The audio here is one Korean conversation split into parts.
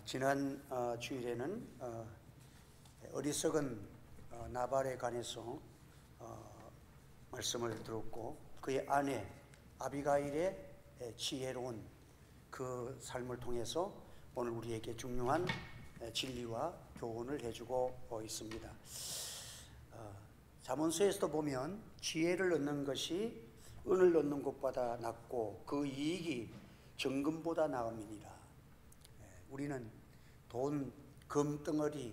지난 주일에는 어리석은 나발에 관해서 말씀을 들었고, 그의 아내 아비가일의 지혜로운 그 삶을 통해서 오늘 우리에게 중요한 진리와 교훈을 해주고 있습니다. 잠언서에서도 보면 지혜를 얻는 것이 은을 얻는 것보다 낫고 그 이익이 정금보다 나음이니라. 우리는 돈, 금 덩어리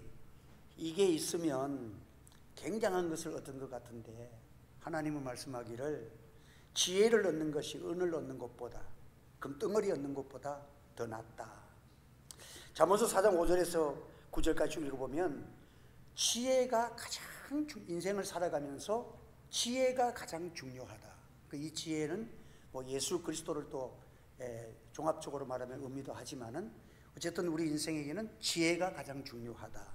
이게 있으면 굉장한 것을 얻은 것 같은데, 하나님은 말씀하기를 지혜를 얻는 것이 은을 얻는 것보다, 금 덩어리 얻는 것보다 더 낫다. 잠언서 4장 5절에서 9절까지 읽어보면 지혜가 가장 인생을 살아가면서 지혜가 가장 중요하다. 이 지혜는 예수 그리스도를 또 종합적으로 말하면 의미도 하지만은 어쨌든 우리 인생에게는 지혜가 가장 중요하다.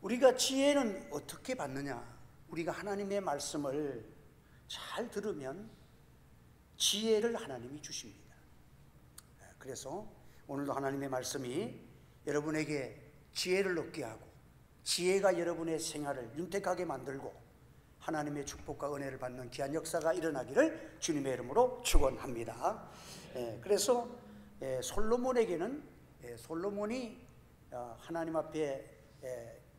우리가 지혜는 어떻게 받느냐? 우리가 하나님의 말씀을 잘 들으면 지혜를 하나님이 주십니다. 그래서 오늘도 하나님의 말씀이 여러분에게 지혜를 얻게 하고 지혜가 여러분의 생활을 윤택하게 만들고 하나님의 축복과 은혜를 받는 귀한 역사가 일어나기를 주님의 이름으로 축원합니다. 그래서 솔로몬에게는 솔로몬이 하나님 앞에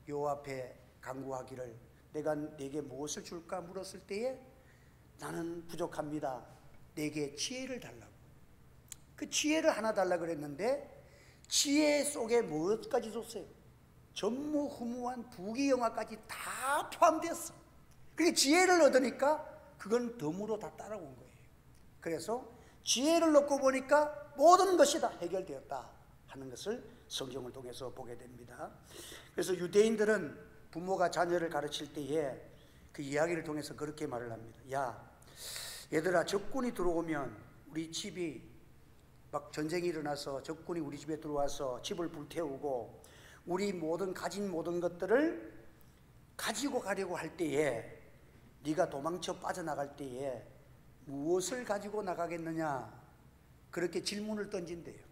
여호와 앞에 간구하기를 내가 네게 무엇을 줄까 물었을 때에 나는 부족합니다. 내게 지혜를 달라고. 그 지혜를 하나 달라고 그랬는데 지혜 속에 무엇까지 줬어요? 전무후무한 부귀영화까지 다 포함되었어. 그게 지혜를 얻으니까 그건 덤으로 다 따라온 거예요. 그래서 지혜를 얻고 보니까 모든 것이 다 해결되었다 하는 것을 성경을 통해서 보게 됩니다. 그래서 유대인들은 부모가 자녀를 가르칠 때에 그 이야기를 통해서 그렇게 말을 합니다. 야, 얘들아, 적군이 들어오면 우리 집이 막 전쟁이 일어나서 적군이 우리 집에 들어와서 집을 불태우고 우리 가진 모든 것들을 가지고 가려고 할 때에 네가 도망쳐 빠져나갈 때에 무엇을 가지고 나가겠느냐? 그렇게 질문을 던진대요.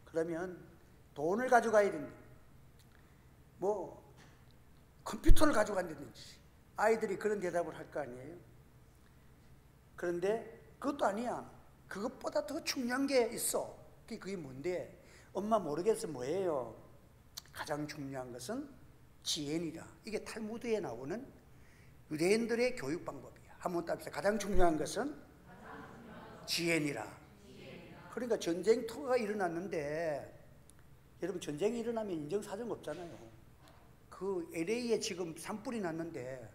그러면 돈을 가져가야 된다. 컴퓨터를 가져간다든지 아이들이 그런 대답을 할 거 아니에요. 그런데 그것도 아니야. 그것보다 더 중요한 게 있어. 그게 뭔데? 엄마 모르겠어. 뭐예요? 가장 중요한 것은 지혜니라. 이게 탈무드에 나오는 유대인들의 교육 방법이야. 한번 따라서 가장 중요한 것은 지혜니라. 그러니까 전쟁터가 일어났는데, 여러분 전쟁이 일어나면 인정사정 없잖아요. 그 LA에 지금 산불이 났는데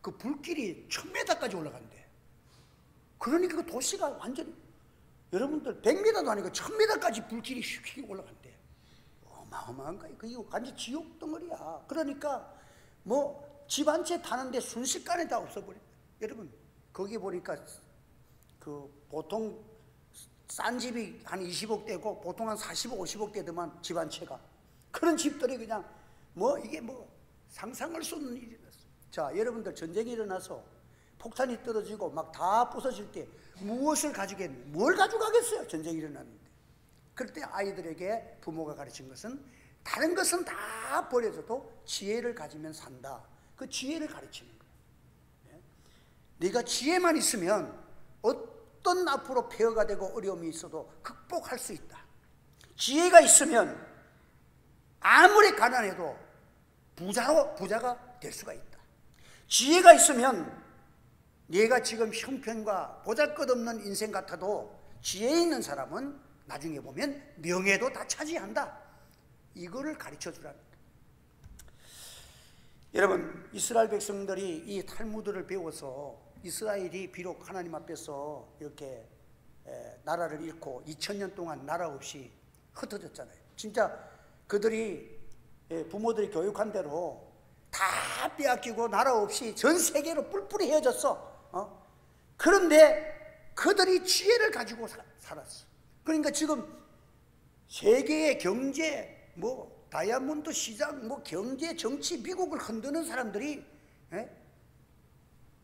그 불길이 1000m까지 올라간대. 그러니까 그 도시가 완전, 여러분들 100m도 아니고 1000m까지 불길이 휙 올라간대. 어마어마한 거야. 그게 완전 지옥 덩어리야. 그러니까 집 한 채 타는데 순식간에 다 없어버려. 여러분 거기 보니까 그 보통 싼 집이 한 20억 대고 보통 한 40억 50억 대더만 집 한 채가. 그런 집들이 그냥 이게 상상할 수 없는 일이 일어났어. 자, 여러분들 전쟁이 일어나서 폭탄이 떨어지고 막 다 부서질 때 무엇을 가지겠니? 뭘 가져가겠어요? 전쟁이 일어났는데. 그럴 때 아이들에게 부모가 가르친 것은 다른 것은 다 버려져도 지혜를 가지면 산다. 그 지혜를 가르치는 거예요. 네가 지혜만 있으면 어떤 앞으로 폐허가 되고 어려움이 있어도 극복할 수 있다. 지혜가 있으면 아무리 가난해도 부자가 될 수가 있다. 지혜가 있으면 네가 지금 형편과 보잘것없는 인생 같아도 지혜 있는 사람은 나중에 보면 명예도 다 차지한다. 이거를 가르쳐 주라는 거예요. 여러분, 이스라엘 백성들이 이 탈무드를 배워서 이스라엘이 비록 하나님 앞에서 이렇게 나라를 잃고 2000년 동안 나라 없이 흩어졌잖아요. 진짜 그들이 부모들이 교육한 대로 다 빼앗기고 나라 없이 전 세계로 뿔뿔이 헤어졌어. 그런데 그들이 지혜를 가지고 살았어. 그러니까 지금 세계의 경제, 다이아몬드 시장, 경제, 정치, 미국을 흔드는 사람들이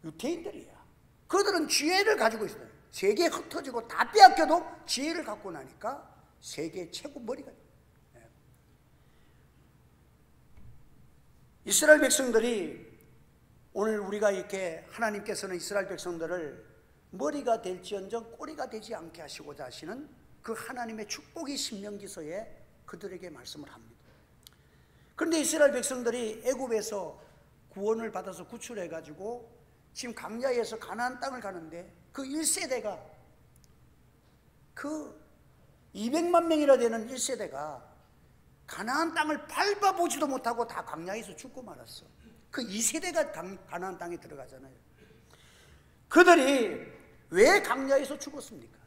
유태인들이야. 그들은 지혜를 가지고 있어요. 세계에 흩어지고 다 빼앗겨도 지혜를 갖고 나니까 세계 최고 머리가. 이스라엘 백성들이 오늘 우리가 이렇게 하나님께서는 이스라엘 백성들을 머리가 될지언정 꼬리가 되지 않게 하시고자 하시는 그 하나님의 축복이 신명기서에 그들에게 말씀을 합니다. 그런데 이스라엘 백성들이 애굽에서 구원을 받아서 구출해 가지고 지금 광야에서 가나안 땅을 가는데 그 1세대가 그 200만 명이나 되는 1세대가 가나안 땅을 밟아보지도 못하고 다 광야에서 죽고 말았어. 그 2세대가 가나안 땅에 들어가잖아요. 그들이 왜 광야에서 죽었습니까?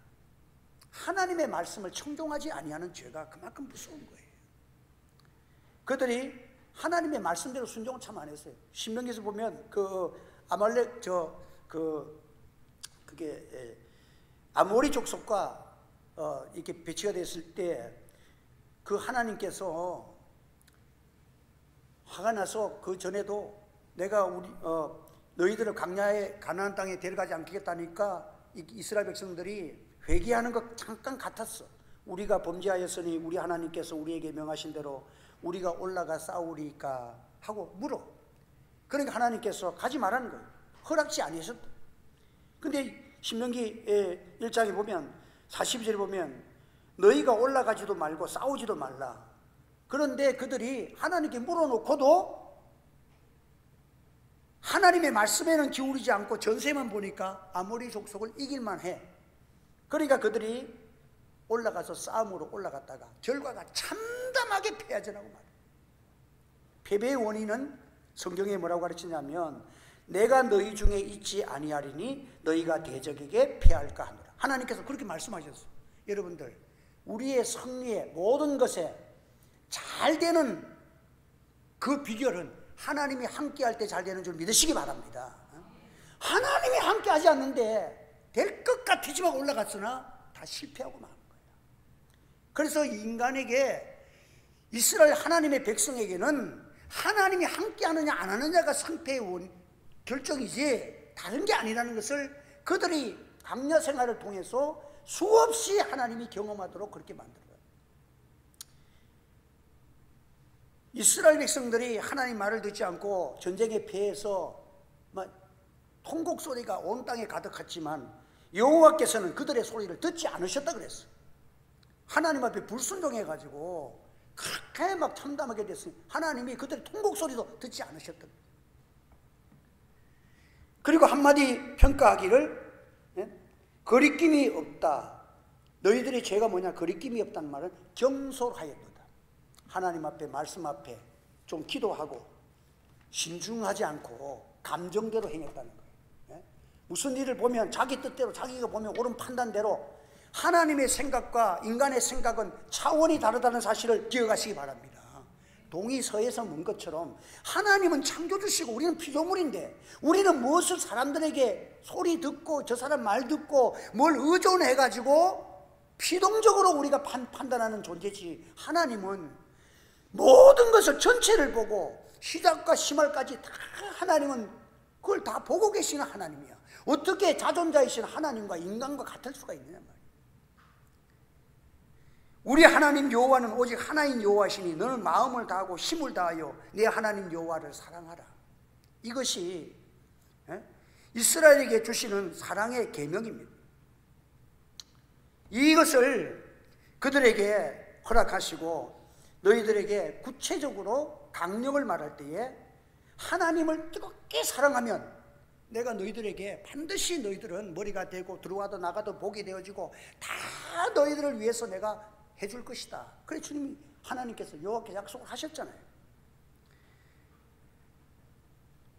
하나님의 말씀을 청종하지 아니하는 죄가 그만큼 무서운 거예요. 그들이 하나님의 말씀대로 순종을 참 안 했어요. 신명기에서 보면 그 아말렉 그게 아모리 족속과 이렇게 배치가 됐을 때 그 하나님께서 화가 나서 그 전에도 내가 너희들을 광야에 가나안 땅에 데려가지 않겠다니까 이스라엘 백성들이 회개하는 것 잠깐 같았어. 우리가 범죄하였으니 우리 하나님께서 우리에게 명하신 대로 우리가 올라가 싸우리까 하고 물어. 그러니까 하나님께서 가지 말라는 거예요. 허락지 아니셨다. 근데 신명기 1장에 보면 42절에 보면 너희가 올라가지도 말고 싸우지도 말라. 그런데 그들이 하나님께 물어놓고도 하나님의 말씀에는 기울이지 않고 전세만 보니까 아모리 족속을 이길만 해. 그러니까 그들이 올라가서 싸움으로 올라갔다가 결과가 참담하게 패하전하고 말이에요. 패배의 원인은 성경에 뭐라고 가르치냐면 내가 너희 중에 있지 아니하리니 너희가 대적에게 패할까 하노라. 하나님께서 그렇게 말씀하셨어요. 여러분들 우리의 승리의 모든 것에 잘 되는 그 비결은 하나님이 함께할 때 잘 되는 줄 믿으시기 바랍니다. 하나님이 함께하지 않는데 될 것 같지만 올라갔으나 다 실패하고 마는 거예요. 그래서 인간에게 이스라엘 하나님의 백성에게는 하나님이 함께하느냐 안 하느냐가 승패의 결정이지 다른 게 아니라는 것을 그들이 광야 생활을 통해서 수없이 하나님이 경험하도록 그렇게 만들어요. 이스라엘 백성들이 하나님 말을 듣지 않고 전쟁에 패해서 통곡 소리가 온 땅에 가득했지만 여호와께서는 그들의 소리를 듣지 않으셨다 그랬어요. 하나님 앞에 불순종해가지고 그렇게 막 참담하게 됐으니 하나님이 그들의 통곡 소리도 듣지 않으셨다. 그리고 한마디 평가하기를 거리낌이 없다. 너희들의 죄가 뭐냐? 거리낌이 없다는 말은 경솔하였다. 하나님 앞에 말씀 앞에 좀 기도하고 신중하지 않고 감정대로 행했다는 거예요. 무슨 일을 보면 자기 뜻대로 자기가 보면 옳은 판단대로 하나님의 생각과 인간의 생각은 차원이 다르다는 사실을 기억하시기 바랍니다. 동이 서에서 문 것처럼 하나님은 창조주시고 우리는 피조물인데 우리는 무엇을 사람들에게 소리 듣고 저 사람 말 듣고 뭘 의존해가지고 피동적으로 우리가 판단하는 존재지, 하나님은 모든 것을 전체를 보고 시작과 심할까지 다 하나님은 그걸 다 보고 계시는 하나님이야. 어떻게 자존자이신 하나님과 인간과 같을 수가 있느냐 말이야. 우리 하나님 여호와는 오직 하나인 여호와시니 너는 마음을 다하고 힘을 다하여 내 하나님 여호와를 사랑하라. 이것이 이스라엘에게 주시는 사랑의 계명입니다. 이것을 그들에게 허락하시고 너희들에게 구체적으로 강령을 말할 때에 하나님을 뜨겁게 사랑하면 내가 너희들에게 반드시 너희들은 머리가 되고 들어와도 나가도 복이 되어지고 다 너희들을 위해서 내가 해줄 것이다. 그래 주님이 하나님께서 여호와께 약속을 하셨잖아요.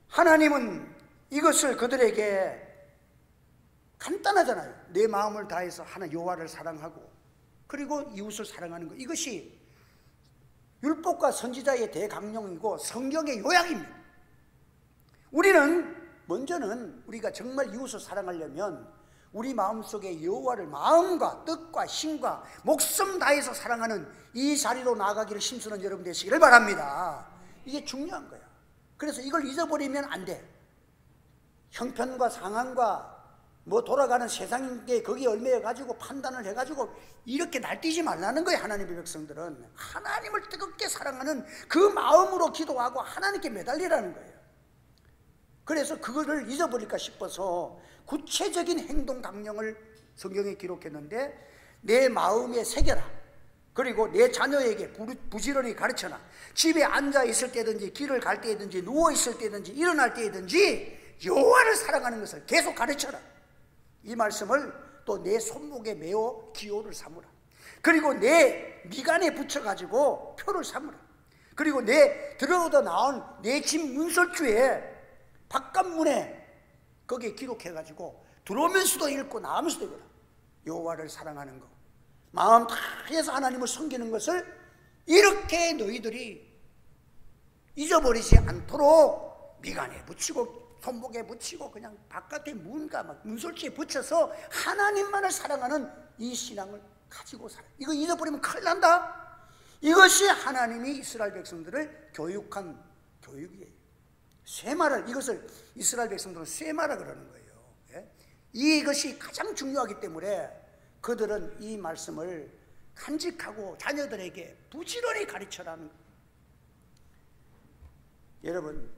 하나님은 이것을 그들에게 간단하잖아요. 내 마음을 다해서 하나 여호와를 사랑하고 그리고 이웃을 사랑하는 것, 이것이 율법과 선지자의 대강령이고 성경의 요약입니다. 우리는 먼저는 우리가 정말 이웃을 사랑하려면 우리 마음속에 여호와를 마음과 뜻과 힘과 목숨 다해서 사랑하는 이 자리로 나아가기를 힘쓰는 여러분 되시기를 바랍니다. 이게 중요한 거야. 그래서 이걸 잊어버리면 안 돼. 형편과 상황과 뭐 돌아가는 세상에 거기에 얽매여 가지고 판단을 해가지고 이렇게 날뛰지 말라는 거예요. 하나님의 백성들은 하나님을 뜨겁게 사랑하는 그 마음으로 기도하고 하나님께 매달리라는 거예요. 그래서 그거를 잊어버릴까 싶어서 구체적인 행동 강령을 성경에 기록했는데, 내 마음에 새겨라. 그리고 내 자녀에게 부지런히 가르쳐라. 집에 앉아 있을 때든지 길을 갈 때든지 누워 있을 때든지 일어날 때든지 여호와를 사랑하는 것을 계속 가르쳐라. 이 말씀을 또 내 손목에 메어 기호를 삼으라. 그리고 내 미간에 붙여가지고 표를 삼으라. 그리고 내 들어오다 나온 내 집 문설주에 바깥문에 거기에 기록해가지고 들어오면서도 읽고 나오면서도 읽어라. 여호와를 사랑하는 것, 마음 다해서 하나님을 섬기는 것을 이렇게 너희들이 잊어버리지 않도록 미간에 붙이고 손목에 붙이고 그냥 바깥에 문설주에 붙여서 하나님만을 사랑하는 이 신앙을 가지고 살아. 이거 잊어버리면 큰일 난다. 이것이 하나님이 이스라엘 백성들을 교육한 교육이에요. 쇠마라, 이것을 이스라엘 백성들은 쇠마라 그러는 거예요. 예? 이것이 가장 중요하기 때문에 그들은 이 말씀을 간직하고 자녀들에게 부지런히 가르쳐라는 거예요. 여러분,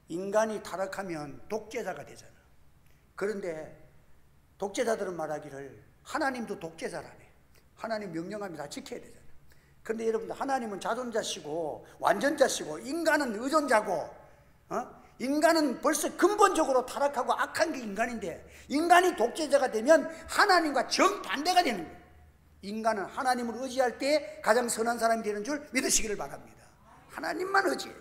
인간이 타락하면 독재자가 되잖아. 그런데 독재자들은 말하기를 하나님도 독재자라네. 하나님 명령하면 다 지켜야 되잖아. 그런데 여러분들, 하나님은 자존자시고 완전자시고 인간은 의존자고, 인간은 벌써 근본적으로 타락하고 악한 게 인간인데, 인간이 독재자가 되면 하나님과 정반대가 되는 거예요. 인간은 하나님을 의지할 때 가장 선한 사람이 되는 줄 믿으시기를 바랍니다. 하나님만 의지해요.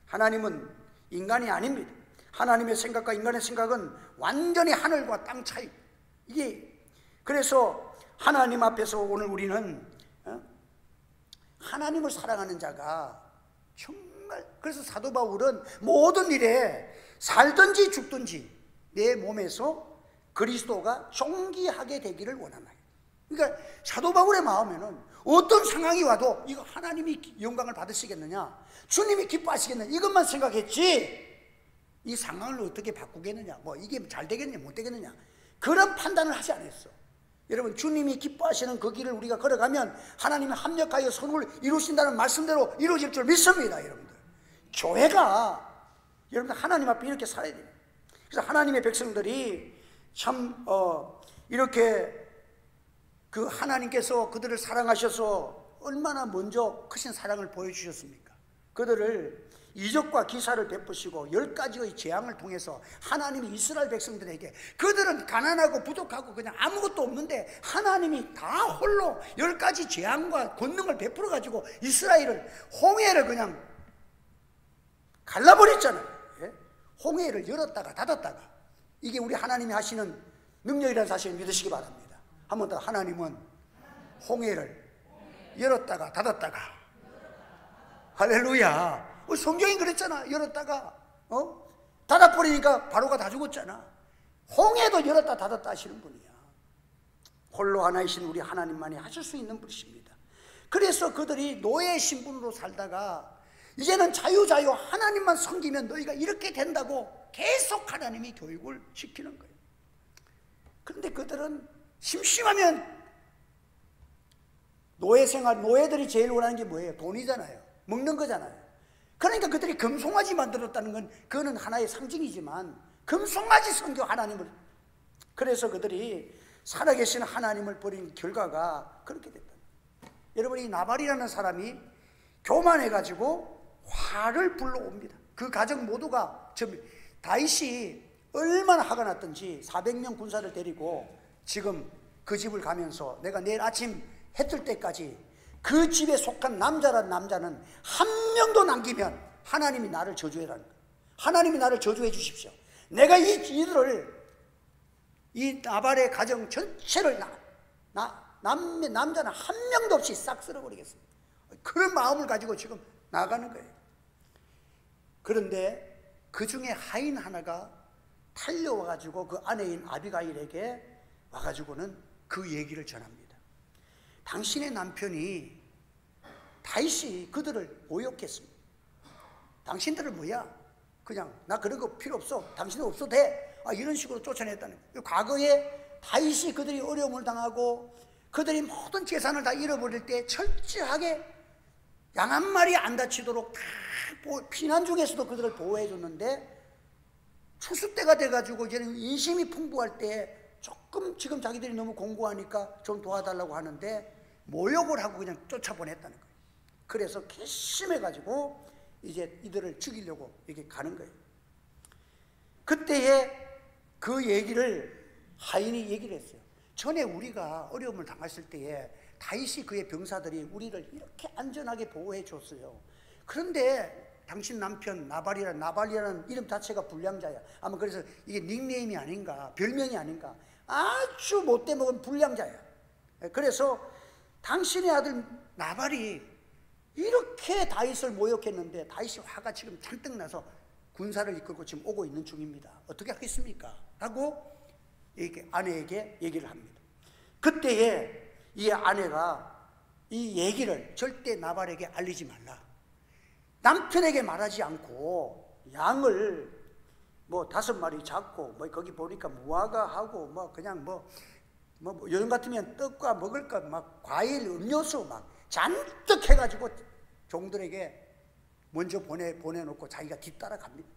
하나님은 인간이 아닙니다. 하나님의 생각과 인간의 생각은 완전히 하늘과 땅 차이. 이게 그래서 하나님 앞에서 오늘 우리는 하나님을 사랑하는 자가 정말, 그래서 사도 바울은 모든 일에 살든지 죽든지 내 몸에서 그리스도가 존귀하게 되기를 원하나요. 그러니까 사도 바울의 마음에는 어떤 상황이 와도 이거 하나님이 영광을 받으시겠느냐, 주님이 기뻐하시겠느냐, 이것만 생각했지 이 상황을 어떻게 바꾸겠느냐, 뭐 이게 잘 되겠느냐 못 되겠느냐, 그런 판단을 하지 않았어. 여러분, 주님이 기뻐하시는 그 길을 우리가 걸어가면 하나님이 합력하여 선을 이루신다는 말씀대로 이루어질 줄 믿습니다. 여러분들, 교회가 여러분들 하나님 앞에 이렇게 살아야 됩니다. 그래서 하나님의 백성들이 참 이렇게 그 하나님께서 그들을 사랑하셔서 얼마나 먼저 크신 사랑을 보여주셨습니까? 그들을 이적과 기사를 베푸시고 10가지의 재앙을 통해서 하나님이 이스라엘 백성들에게, 그들은 가난하고 부족하고 그냥 아무것도 없는데 하나님이 다 홀로 10가지 재앙과 권능을 베풀어 가지고 이스라엘을, 홍해를 그냥 갈라버렸잖아요. 예? 홍해를 열었다가 닫았다가. 이게 우리 하나님이 하시는 능력이라는 사실을 믿으시기 바랍니다. 한 번 더, 하나님은 홍해를 열었다가 닫았다가. 할렐루야. 성경이 그랬잖아. 열었다가 닫아버리니까 바로가 다 죽었잖아. 홍해도 열었다 닫았다 하시는 분이야. 홀로 하나이신 우리 하나님만이 하실 수 있는 분이십니다. 그래서 그들이 노예 신분으로 살다가 이제는 자유 하나님만 섬기면 너희가 이렇게 된다고 계속 하나님이 교육을 시키는 거예요. 그런데 그들은 심심하면, 노예 생활, 노예들이 제일 원하는 게 뭐예요? 돈이잖아요. 먹는 거잖아요. 그러니까 그들이 금송아지 만들었다는 건 그거는 하나의 상징이지만, 금송아지 섬겨 하나님을. 그래서 그들이 살아계신 하나님을 버린 결과가 그렇게 됐다. 여러분, 이 나발이라는 사람이 교만해가지고 화를 불러옵니다. 그 가정 모두가, 다윗이 얼마나 화가 났던지 400명 군사를 데리고 지금 그 집을 가면서 내가 내일 아침 해 뜰 때까지 그 집에 속한 남자는 한 명도 남기면 하나님이 나를 저주해라는 거예요. 하나님이 나를 저주해 주십시오. 내가 이들을, 이 나발의 가정 전체를 남자는 한 명도 없이 싹 쓸어버리겠습니다. 그런 마음을 가지고 지금 나가는 거예요. 그런데 그 중에 하인 하나가 달려와가지고 그 아내인 아비가일에게 와가지고는 그 얘기를 전합니다. 당신의 남편이 다윗이 그들을 모욕했습니다. 당신들은 뭐야? 그냥 나 그런 거 필요 없어. 당신은 없어도 돼. 이런 식으로 쫓아냈다는 거예요. 과거에 다윗이 그들이 어려움을 당하고 그들이 모든 재산을 다 잃어버릴 때 철저하게 양 한 마리 안 다치도록 다 피난 중에서도 그들을 보호해 줬는데, 추수 때가 돼가지고 이제는 인심이 풍부할 때 조금 지금 자기들이 너무 공고하니까 좀 도와달라고 하는데 모욕을 하고 그냥 쫓아보냈다는 거예요. 그래서 괘씸해가지고 이제 이들을 죽이려고 이렇게 가는 거예요. 그때에 그 얘기를 하인이 얘기를 했어요. 전에 우리가 어려움을 당했을 때에 다윗이 그의 병사들이 우리를 이렇게 안전하게 보호해 줬어요. 그런데 당신 남편 나발이라는 이름 자체가 불량자야. 아마 그래서 이게 닉네임이 아닌가, 별명이 아닌가. 아주 못돼 먹은 불량자야. 그래서 당신의 아들 나발이 이렇게 다윗을 모욕했는데 다윗이 화가 지금 잔뜩 나서 군사를 이끌고 지금 오고 있는 중입니다. 어떻게 하겠습니까? 라고 이렇게 아내에게 얘기를 합니다. 그때에 이 아내가 이 얘기를 절대 나발에게 알리지 말라. 남편에게 말하지 않고 양을 뭐 5마리 잡고 뭐 거기 보니까 무화과 하고 뭐 그냥 뭐 요즘 같으면 떡과 먹을 것 막 과일 음료수 막 잔뜩 해가지고 종들에게 먼저 보내놓고 자기가 뒤따라 갑니다.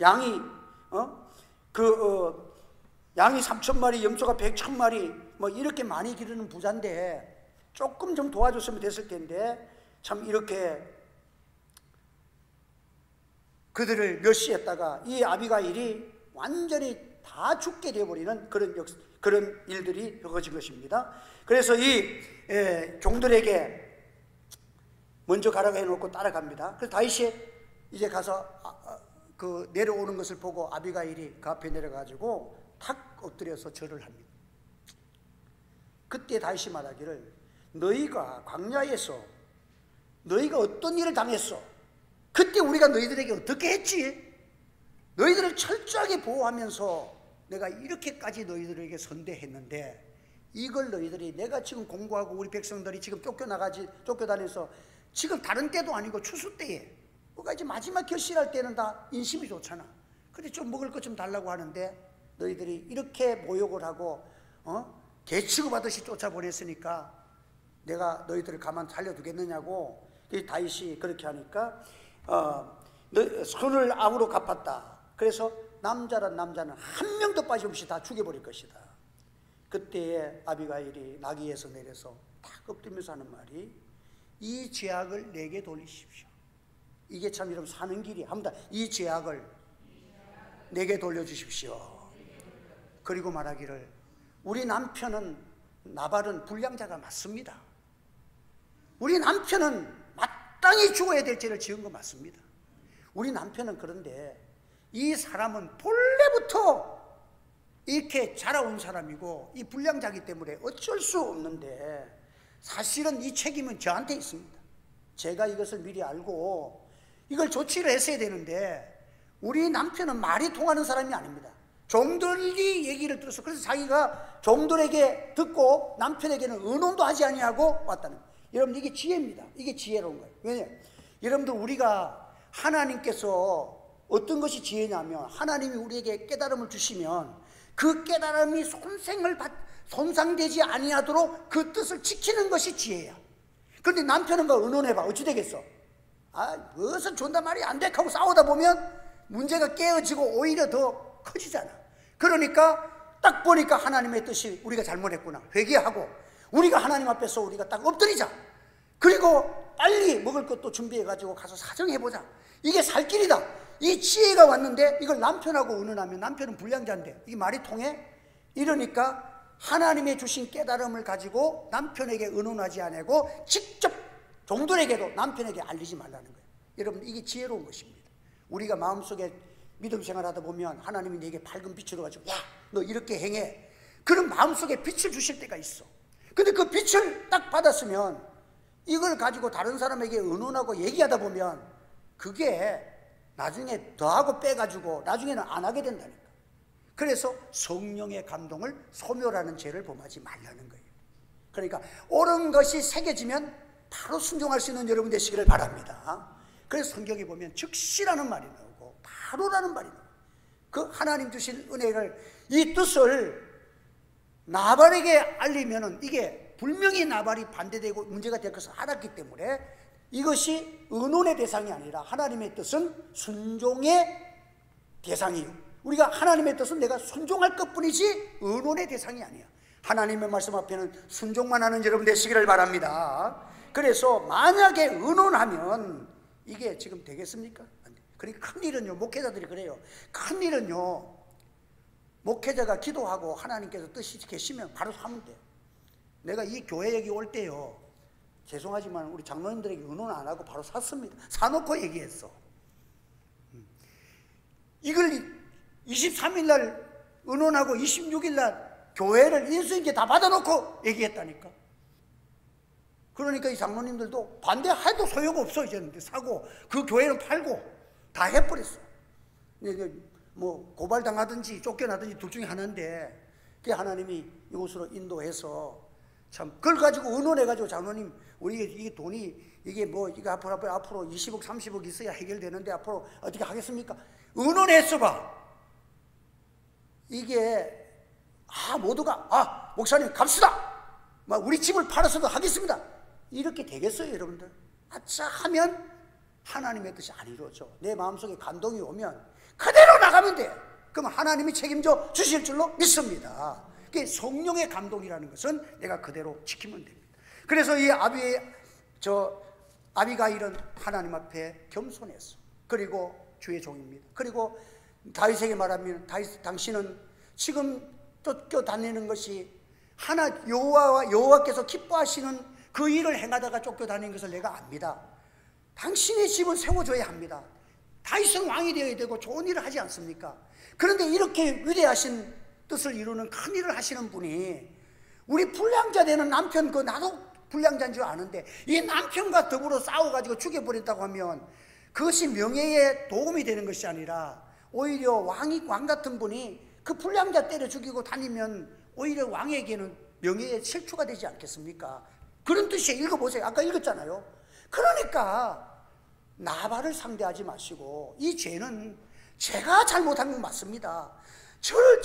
양이 양이 3,000마리, 염소가 100,000마리 뭐 이렇게 많이 기르는 부자인데 조금 좀 도와줬으면 됐을 텐데 참 이렇게 그들을 멸시했다가 이 아비가일이 완전히 다 죽게 되어버리는 그런 일들이 벌어진 것입니다. 그래서 이 종들에게 먼저 가라고 해놓고 따라갑니다. 그래서 다윗이 이제 가서 그 내려오는 것을 보고 아비가일이 그 앞에 내려가지고 탁 엎드려서 절을 합니다. 그때 다윗이 말하기를, 너희가 광야에서 너희가 어떤 일을 당했어? 그때 우리가 너희들에게 어떻게 했지? 너희들을 철저하게 보호하면서 내가 이렇게까지 너희들에게 선대했는데 이걸 너희들이, 내가 지금 공고하고 우리 백성들이 지금 쫓겨다녀서 지금 다른 때도 아니고 추수 때에 뭐가 이제 마지막 결실할 때는 다 인심이 좋잖아. 근데 좀 먹을 것 좀 달라고 하는데 너희들이 이렇게 모욕을 하고 개취급하듯이 쫓아보냈으니까 내가 너희들을 가만 살려두겠느냐고. 다윗이 그렇게 하니까 손을 악으로 갚았다. 그래서 남자란 남자는 한 명도 빠짐없이 다 죽여버릴 것이다. 그때에 아비가일이 나귀에서 내려서 탁 엎드리면서 하는 말이, 이 죄악을 내게 돌리십시오. 이게 참 여러분 사는 길이 합니다. 이 죄악을 내게 돌려주십시오. 그리고 말하기를, 우리 남편은 나발은 불량자가 맞습니다. 우리 남편은 마땅히 죽어야 될 죄를 지은 거 맞습니다. 우리 남편은 그런데 이 사람은 본래부터 이렇게 자라온 사람이고 이 불량자이기 때문에 어쩔 수 없는데 사실은 이 책임은 저한테 있습니다. 제가 이것을 미리 알고 이걸 조치를 했어야 되는데 우리 남편은 말이 통하는 사람이 아닙니다. 종들이 얘기를 들어서 그래서 자기가 종들에게 듣고 남편에게는 의논도 하지 아니하고 왔다는 거예요. 여러분, 이게 지혜입니다. 이게 지혜로운 거예요. 왜냐? 여러분들, 우리가 하나님께서 어떤 것이 지혜냐면 하나님이 우리에게 깨달음을 주시면 그 깨달음이 손상되지 아니하도록 그 뜻을 지키는 것이 지혜야. 그런데 남편은 거 의논해봐. 어찌 되겠어? 무슨 존댓말이 안 돼 하고 싸우다 보면 문제가 깨어지고 오히려 더 커지잖아. 그러니까 딱 보니까 하나님의 뜻이 우리가 잘못했구나 회개하고 우리가 하나님 앞에서 우리가 딱 엎드리자. 그리고 빨리 먹을 것도 준비해가지고 가서 사정해보자. 이게 살 길이다. 이 지혜가 왔는데 이걸 남편하고 의논하면 남편은 불량자인데 이게 말이 통해? 이러니까 하나님의 주신 깨달음을 가지고 남편에게 의논하지 않고 직접 종들에게도 남편에게 알리지 말라는 거예요. 여러분, 이게 지혜로운 것입니다. 우리가 마음속에 믿음 생활하다 보면 하나님이 내게 밝은 빛으로 가지고 야, 너 이렇게 행해. 그런 마음속에 빛을 주실 때가 있어. 근데 그 빛을 딱 받았으면 이걸 가지고 다른 사람에게 의논하고 얘기하다 보면 그게 나중에 더하고 빼가지고 나중에는 안 하게 된다니까. 그래서 성령의 감동을 소멸하는 죄를 범하지 말라는 거예요. 그러니까 옳은 것이 새겨지면 바로 순종할 수 있는 여러분 되시기를 바랍니다. 그래서 성경에 보면 즉시라는 말이 나오고 바로라는 말이 나오고 그 하나님 주신 은혜를, 이 뜻을 나발에게 알리면은 이게 분명히 나발이 반대되고 문제가 될 것을 알았기 때문에 이것이 의논의 대상이 아니라 하나님의 뜻은 순종의 대상이에요. 우리가 하나님의 뜻은 내가 순종할 것뿐이지 의논의 대상이 아니야. 하나님의 말씀 앞에는 순종만 하는 여러분 되시기를 바랍니다. 그래서 만약에 의논하면 이게 지금 되겠습니까? 그러니까 큰일은요, 목회자들이 그래요. 큰일은요, 목회자가 기도하고 하나님께서 뜻이 계시면 바로 사면 돼. 내가 이 교회 여기 올 때요, 죄송하지만 우리 장로님들에게 의논 안 하고 바로 샀습니다. 사놓고 얘기했어. 이걸 23일 날 의논하고 26일 날 교회를 인수인계 다 받아놓고 얘기했다니까. 그러니까 이 장로님들도 반대해도 소용없어. 이제는 사고 그 교회는 팔고 다 해버렸어. 뭐 고발당하든지 쫓겨나든지 둘 중에 하나인데, 그 하나님이 이곳으로 인도해서 참 그걸 가지고 의논해가지고, 장로님 우리 이게 돈이 이게 뭐 이거 앞으로 20억 30억 있어야 해결되는데 앞으로 어떻게 하겠습니까? 의논했어 봐. 이게 모두가 목사님 갑시다, 막 우리 집을 팔아서도 하겠습니다, 이렇게 되겠어요 여러분들? 아차 하면 하나님의 뜻이 안 이루어져. 내 마음속에 감동이 오면 그대로 나가면 돼. 그럼 하나님이 책임져 주실 줄로 믿습니다. 그게 성령의 감동이라는 것은 내가 그대로 지키면 됩니다. 그래서 이 아비가일은 하나님 앞에 겸손했어. 그리고 주의 종입니다. 그리고 다윗에게 말하면, 다윗 당신은 지금 쫓겨다니는 것이 여호와께서 기뻐하시는 그 일을 행하다가 쫓겨다니는 것을 내가 압니다. 당신의 집은 세워줘야 합니다. 다윗은 왕이 되어야 되고 좋은 일을 하지 않습니까? 그런데 이렇게 위대하신 뜻을 이루는 큰 일을 하시는 분이 우리 불량자 되는 남편, 나도 불량자인 줄 아는데 이 남편과 더불어 싸워가지고 죽여버렸다고 하면 그것이 명예에 도움이 되는 것이 아니라 오히려 왕 같은 분이 그 불량자 때려 죽이고 다니면 오히려 왕에게는 명예의 실추가 되지 않겠습니까? 그런 뜻이에요. 읽어보세요. 아까 읽었잖아요. 그러니까 나발을 상대하지 마시고, 이 죄는 제가 잘못한 건 맞습니다, 저를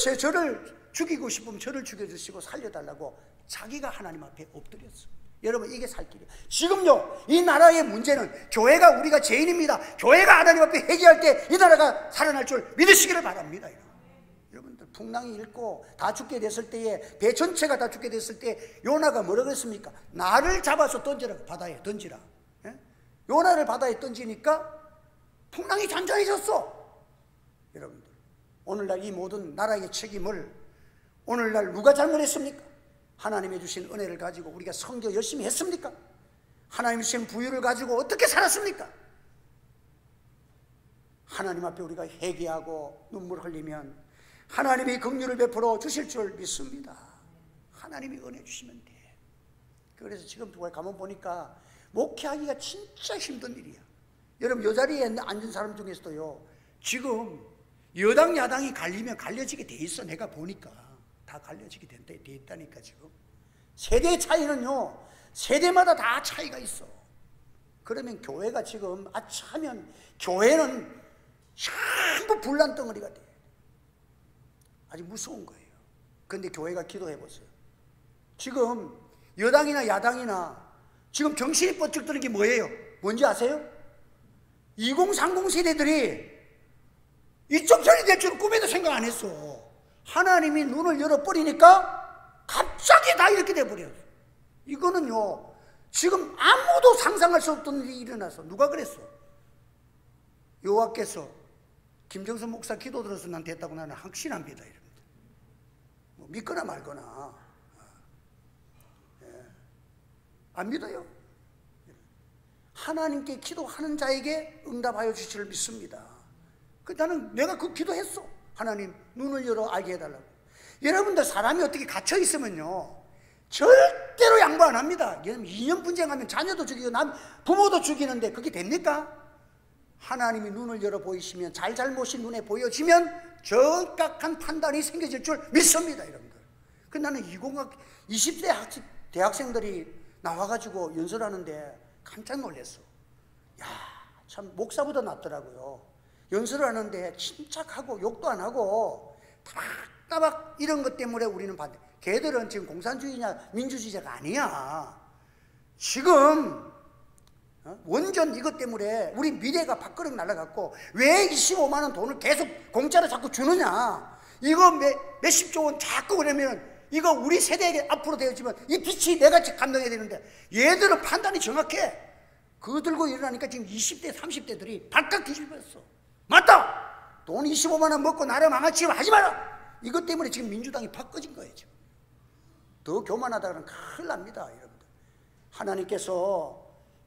죽이고 싶으면 저를 죽여주시고 살려달라고 자기가 하나님 앞에 엎드렸어. 여러분, 이게 살 길이에요. 지금요, 이 나라의 문제는 교회가, 우리가 죄인입니다. 교회가 하나님 앞에 회개할 때 이 나라가 살아날 줄 믿으시기를 바랍니다. 여러분들, 풍랑이 일고 다 죽게 됐을 때에, 배 전체가 다 죽게 됐을 때 요나가 뭐라고 했습니까? 나를 잡아서 던지라, 바다에 던지라. 요나를 바다에 던지니까 풍랑이 잔잔해졌어. 여러분들, 오늘날 이 모든 나라의 책임을 오늘날 누가 잘못했습니까? 하나님이 주신 은혜를 가지고 우리가 선교 열심히 했습니까? 하나님이 주신 부유를 가지고 어떻게 살았습니까? 하나님 앞에 우리가 회개하고 눈물 흘리면 하나님이 긍휼을 베풀어 주실 줄 믿습니다. 하나님이 은혜 주시면 돼. 그래서 지금 가만 보니까 목회하기가 진짜 힘든 일이야. 여러분, 이 자리에 앉은 사람 중에서도요, 지금 여당 야당이 갈리면 갈려지게 돼 있어. 내가 보니까 다 갈려지게 돼 있다니까. 지금 세대 차이는요, 세대마다 다 차이가 있어. 그러면 교회가 지금 아차하면 교회는 전부 불난덩어리가 돼. 아주 무서운 거예요. 그런데 교회가 기도해 보세요. 지금 여당이나 야당이나 지금 정신이 번쩍 드는 게 뭐예요? 뭔지 아세요? 2030 세대들이 이쪽 편이 될 줄은 꿈에도 생각 안 했어. 하나님이 눈을 열어버리니까 갑자기 다 이렇게 돼버려요. 이거는요, 지금 아무도 상상할 수 없던 일이 일어나서. 누가 그랬어? 여호와께서 김정선 목사 기도 들어서 난 됐다고 나는 확신합니다. 이럽니다. 뭐 믿거나 말거나. 안 믿어요. 하나님께 기도하는 자에게 응답하여 주시를 믿습니다. 내가 그 기도했어. 하나님, 눈을 열어 알게 해달라고. 여러분들, 사람이 어떻게 갇혀 있으면요, 절대로 양보 안 합니다. 2년 분쟁하면 자녀도 죽이고 부모도 죽이는데 그게 됩니까? 하나님이 눈을 열어 보이시면, 잘못이 눈에 보여지면 정확한 판단이 생겨질 줄 믿습니다. 여러분들. 나는 20대 대학생들이 나와가지고 연설하는데 깜짝 놀랐어. 야, 참 목사보다 낫더라고요. 연설을 하는데 침착하고 욕도 안 하고 따박따박 이런 것 때문에 우리는 반대. 걔들은 지금 공산주의냐 민주주의자가 아니야. 지금 원전 이것 때문에 우리 미래가 밥그릇 날아갔고, 왜 25만 원 돈을 계속 공짜로 자꾸 주느냐. 이거 몇십조 원 자꾸 그러면 이거 우리 세대에게 앞으로 되어지면 이 빚이 내가 감당해야 되는데, 얘들은 판단이 정확해. 그거 들고 일어나니까 지금 20대 30대들이 발칵 뒤집었어. 맞다! 돈 25만 원 먹고 나라 망가치면 하지 마라! 이것 때문에 지금 민주당이 팍 꺼진 거예요. 지금 더 교만하다가는 큰일 납니다. 여러분들, 하나님께서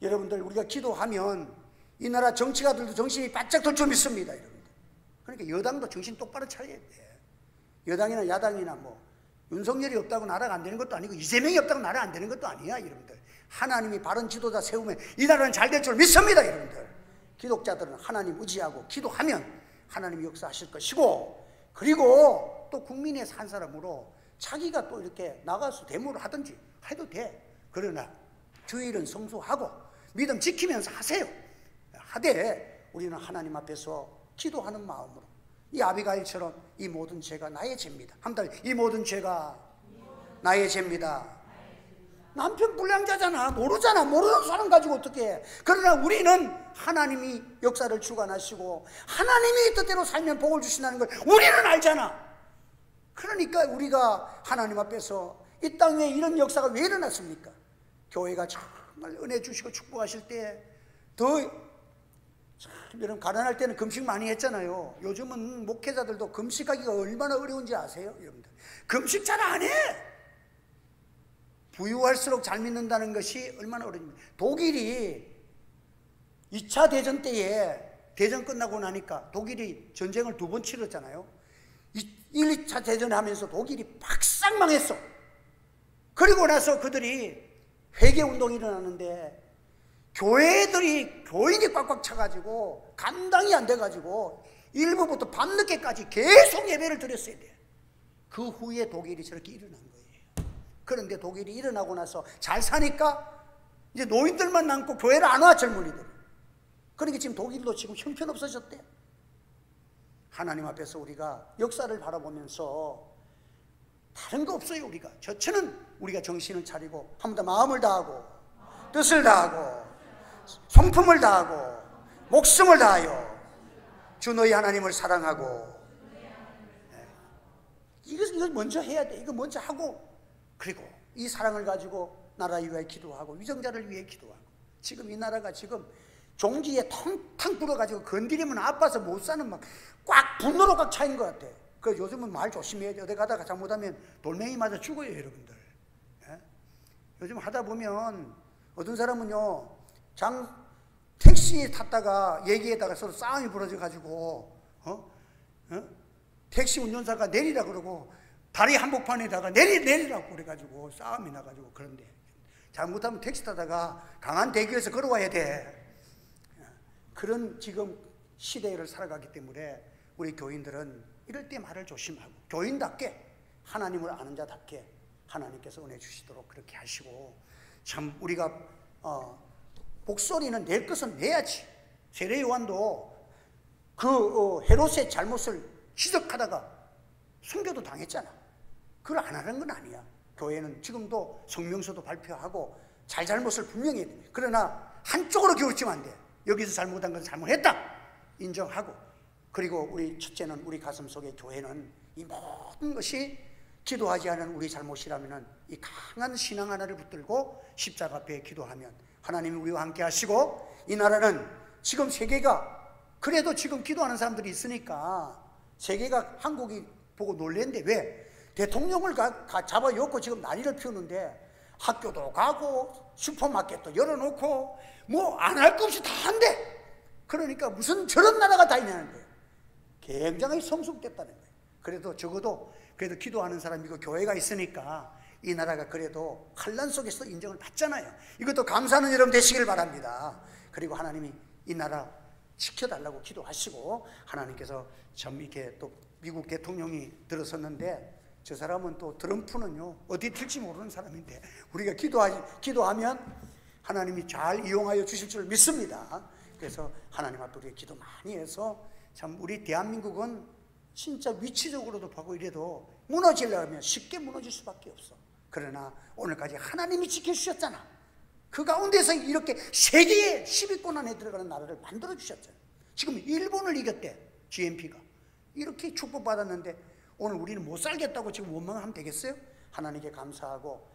여러분들 우리가 기도하면 이 나라 정치가들도 정신이 바짝 들 줄 믿습니다. 여러분들, 그러니까 여당도 정신 똑바로 차려야 돼. 여당이나 야당이나 뭐 윤석열이 없다고 나라가 안 되는 것도 아니고 이재명이 없다고 나라가 안 되는 것도 아니야. 여러분들, 하나님이 바른 지도자 세우면 이 나라는 잘 될 줄 믿습니다. 여러분들, 기독자들은 하나님 의지하고 기도하면 하나님이 역사하실 것이고, 그리고 또 국민의 한 사람으로 자기가 또 이렇게 나가서 데모를 하든지 해도 돼. 그러나 주일은 성수하고 믿음 지키면서 하세요. 하되 우리는 하나님 앞에서 기도하는 마음으로, 이 아비가일처럼 이 모든 죄가 나의 죄입니다. 한번 이 모든 죄가 나의 죄입니다. 남편 불량자잖아. 모르잖아. 모르는 사람 가지고 어떻게 해. 그러나 우리는 하나님이 역사를 주관하시고 하나님이 뜻대로 살면 복을 주신다는 걸 우리는 알잖아. 그러니까 우리가 하나님 앞에서 이 땅에 이런 역사가 왜 일어났습니까? 교회가 정말 은혜 주시고 축복하실 때 더, 여러분 가난할 때는 금식 많이 했잖아요. 요즘은 목회자들도 금식하기가 얼마나 어려운지 아세요? 여러분들, 금식 잘 안 해. 부유할수록 잘 믿는다는 것이 얼마나 어려운지. 독일이 2차 대전 때에, 대전 끝나고 나니까 독일이 전쟁을 2번 치렀잖아요. 1, 2차 대전을 하면서 독일이 박상 망했어. 그리고 나서 그들이 회개운동이 일어나는데 교인이 꽉꽉 차가지고 감당이 안 돼가지고 일부부터 밤늦게까지 계속 예배를 드렸어야 돼. 그 후에 독일이 저렇게 일어난 거예요. 그런데 독일이 일어나고 나서 잘 사니까 이제 노인들만 남고 교회를 안 와, 젊은이들. 그러니까 지금 독일도 지금 형편없어졌대요. 하나님 앞에서 우리가 역사를 바라보면서 다른 거 없어요. 우리가 저처는 우리가 정신을 차리고 한 번 더 마음을 다하고 뜻을 다하고 성품을 다하고 목숨을 다하여 주 너희 하나님을 사랑하고, 이거 먼저 해야 돼. 이거 먼저 하고, 그리고 이 사랑을 가지고 나라 위하여 기도하고 위정자를 위해 기도하고. 지금 이 나라가 지금 종지에 텅텅 불어가지고 건드리면 아파서 못 사는 막 꽉 분노로 꽉 차인 것 같아. 그 요즘은 말 조심해야 돼. 어디 가다가 잘못하면 돌멩이 맞아 죽어요, 여러분들. 예? 요즘 하다 보면 어떤 사람은요, 택시 탔다가 얘기에다가 서로 싸움이 벌어져 가지고 택시 운전사가 내리라 그러고 다리 한복판에다가 내리라고 그래가지고 싸움이 나가지고. 그런데 잘못하면 택시 타다가 강한 대교에서 걸어와야 돼. 그런 지금 시대를 살아가기 때문에 우리 교인들은 이럴 때 말을 조심하고 교인답게, 하나님을 아는 자답게 하나님께서 은혜 주시도록 그렇게 하시고, 참 우리가 목소리는 낼 것은 내야지. 세례 요한도 그 헤롯의 잘못을 지적하다가 순교도 당했잖아. 그걸 안 하는 건 아니야. 교회는 지금도 성명서도 발표하고 잘못을 분명히 해야 돼. 그러나 한쪽으로 기울지면 안 돼. 여기서 잘못한 건 잘못했다 인정하고, 그리고 우리 첫째는 우리 가슴 속에 교회는 이 모든 것이 기도하지 않은 우리 잘못이라면 이 강한 신앙 하나를 붙들고 십자가 앞에 기도하면 하나님이 우리와 함께 하시고, 이 나라는 지금 세계가, 그래도 지금 기도하는 사람들이 있으니까 세계가 한국이 보고 놀랜데, 왜? 대통령을 잡아 엮고 지금 난리를 피우는데 학교도 가고 슈퍼마켓도 열어놓고 뭐 안 할 것 없이 다 한대. 그러니까 무슨 저런 나라가 다 있냐는 거예요. 굉장히 성숙됐다는 거예요. 그래도 적어도 그래도 기도하는 사람이고 교회가 있으니까 이 나라가 그래도 환난 속에서 인정을 받잖아요. 이것도 감사하는 여러분 되시길 바랍니다. 그리고 하나님이 이 나라 지켜달라고 기도하시고, 하나님께서 참 이렇게 또 미국 대통령이 들어섰는데, 저 사람은 또 트럼프는요 어디 튈지 모르는 사람인데 우리가 기도하면 하나님이 잘 이용하여 주실 줄 믿습니다. 그래서 하나님 앞에 우리가 기도 많이 해서 참 우리 대한민국은 진짜 위치적으로도 보고 이래도 무너지려면 쉽게 무너질 수밖에 없어. 그러나 오늘까지 하나님이 지켜주셨잖아. 그 가운데서 이렇게 세계의 10위권 안에 들어가는 나라를 만들어주셨잖아. 지금 일본을 이겼대, GNP가. 이렇게 축복받았는데 오늘 우리는 못 살겠다고 지금 원망하면 되겠어요? 하나님께 감사하고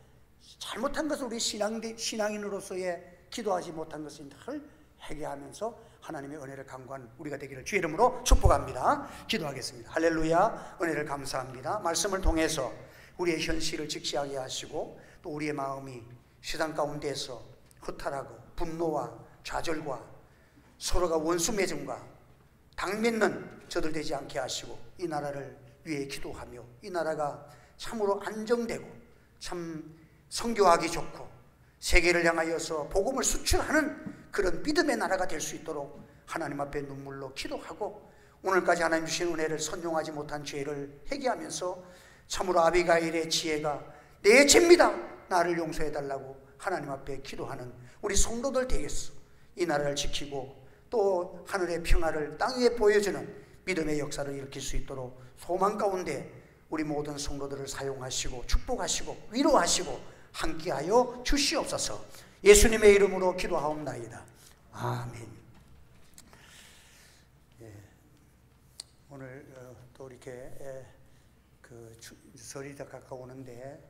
잘못한 것을 우리 신앙인으로서의 기도하지 못한 것을 늘 회개하면서 하나님의 은혜를 간구하는 우리가 되기를 주의 이름으로 축복합니다. 기도하겠습니다. 할렐루야. 은혜를 감사합니다. 말씀을 통해서 우리의 현실을 직시하게 하시고 또 우리의 마음이 세상 가운데서 허탈하고 분노와 좌절과 서로가 원수 맺음과 당맺는 저들 되지 않게 하시고 이 나라를 위해 기도하며 이 나라가 참으로 안정되고 참 선교하기 좋고 세계를 향하여서 복음을 수출하는 그런 믿음의 나라가 될 수 있도록 하나님 앞에 눈물로 기도하고 오늘까지 하나님 주신 은혜를 선용하지 못한 죄를 회개하면서 참으로 아비가일의 지혜가 내 죄입니다, 나를 용서해달라고 하나님 앞에 기도하는 우리 성도들 되겠어. 이 나라를 지키고 또 하늘의 평화를 땅 위에 보여주는 믿음의 역사를 일으킬 수 있도록 소망 가운데 우리 모든 성도들을 사용하시고 축복하시고 위로하시고 함께하여 주시옵소서. 예수님의 이름으로 기도하옵나이다. 아멘. 예, 오늘 또 이렇게 설이 다 가까우는데